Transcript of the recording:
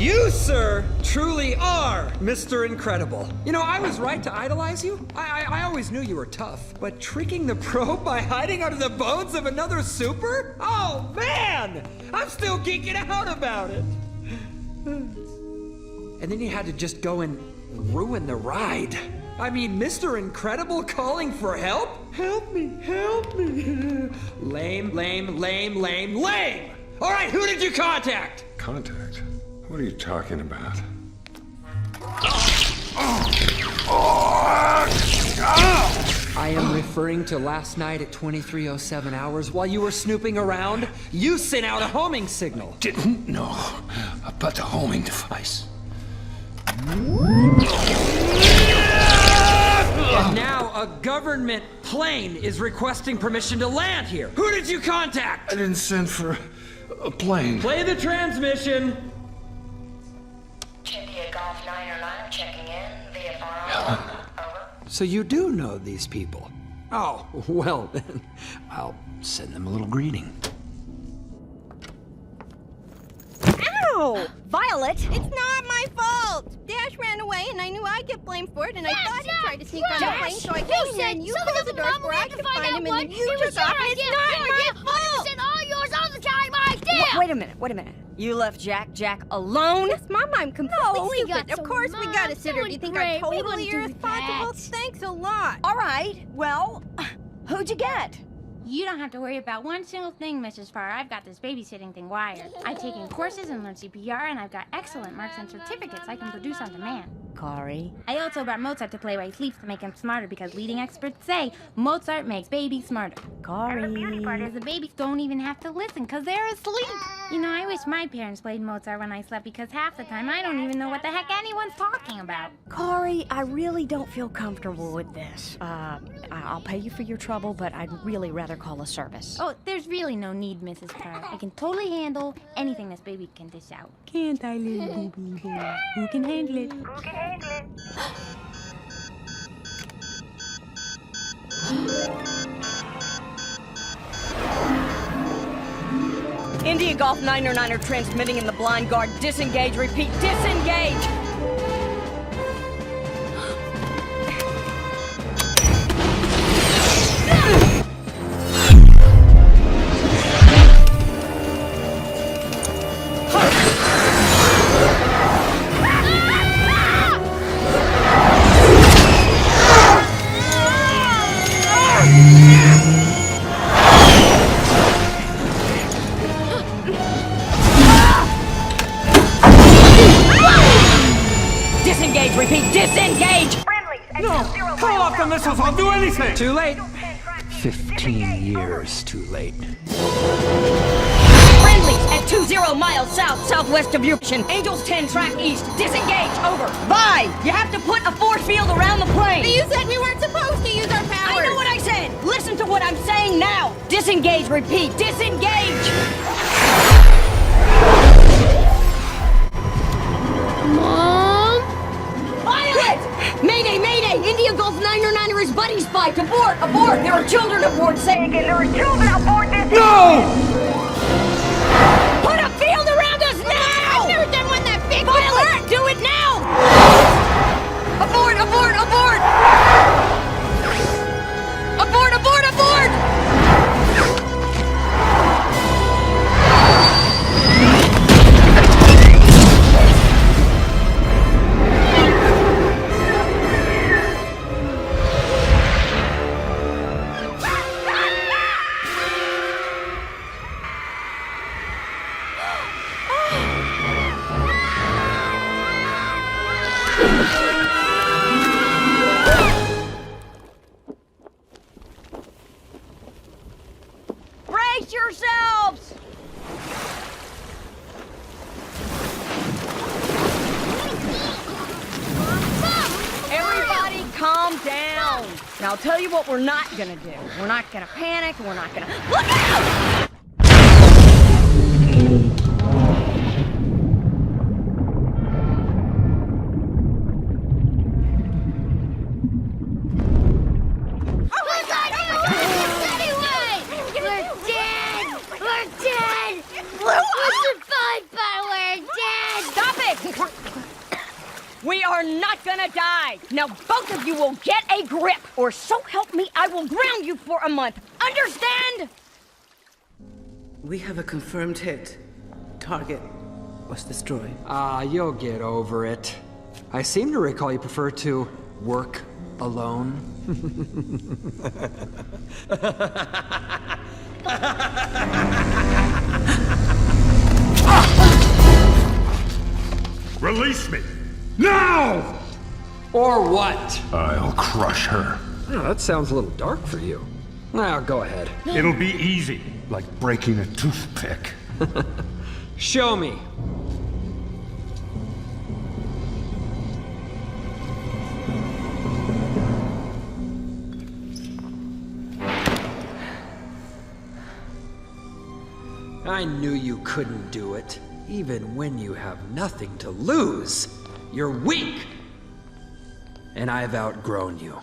You, sir, truly are Mr. Incredible. You know, I was right to idolize you. I always knew you were tough. But tricking the pro by hiding under the bones of another super? Oh, man! I'm still geeking out about it. And then you had to just go and ruin the ride. I mean, Mr. Incredible calling for help? Help me, help me. Lame, lame, lame, lame, lame! All right, who did you contact? Contact? What are you talking about? I am referring to last night at 23:07 hours. While you were snooping around, you sent out a homing signal. Didn't know about the homing device. And now a government plane is requesting permission to land here. Who did you contact? I didn't send for a plane. Play the transmission. India Golf 909 checking in via phone. Over. So you do know these people? Oh, well then, I'll send them a little greeting. Ow! Violet! It's not my fault! Dash ran away and I knew I'd get blamed for it and I thought he tried to sneak on the plane, so I came here and you closed the door before I could find him and then you took off. It's not my fault! It's all yours all the time, idea! Wait a minute. You left Jack alone? Yes, Mom, I'm completely stupid. Of course we got a sitter. Do you think I'm totally irresponsible? Thanks a lot. All right, well, who'd you get? You don't have to worry about one single thing, Mrs. Farr. I've got this babysitting thing wired. I've taken courses and learned CPR, and I've got excellent marks and certificates I can produce on demand. Corey. I also brought Mozart to play while he sleeps to make him smarter because leading experts say Mozart makes babies smarter. Corey. And the beauty part is the babies don't even have to listen because they're asleep. You know, I wish my parents played Mozart when I slept because half the time I don't even know what the heck anyone's talking about. Corey, I really don't feel comfortable with this. I'll pay you for your trouble, but I'd really rather call a service. Oh, there's really no need, Mrs. Farr. I can totally handle anything this baby can dish out. Can't I, little baby boy? Who can handle it? India Golf 909 are transmitting in the blind guard. Disengage, repeat, disengage! Disengage, repeat, disengage! No! Call off the missiles! I'll do anything! Too late. 15 years too late. Friendlies at 20 miles southwest of your position. Angels 10 track east. Disengage, over. Bye! You have to put a force field around the plane. You said we weren't supposed to use our powers! I know what I said! Listen to what I'm saying now! Disengage, repeat, disengage! Mom? Violet! Mayday, mayday! India Golf 909 is buddy spike! Abort, abort! There are children aboard! Say again, there are children aboard this... No! Put a field around us now! I've never done one that big Violet, do it now! Abort, abort, abort! Abort, abort, abort! Brace yourselves! Everybody calm down. Now I'll tell you what we're not gonna do. We're not gonna panic, we're not gonna... Look out! Stop it! are not gonna die. Now both of you will get a grip, or so help me, I will ground you for a month. Understand? We have a confirmed hit. Target was destroyed. Ah, you'll get over it. I seem to recall you prefer to work alone. Release me! Now! Or what? I'll crush her. Oh, that sounds a little dark for you. Now, go ahead. It'll be easy, like breaking a toothpick. Show me. I knew you couldn't do it, even when you have nothing to lose. You're weak! And I've outgrown you.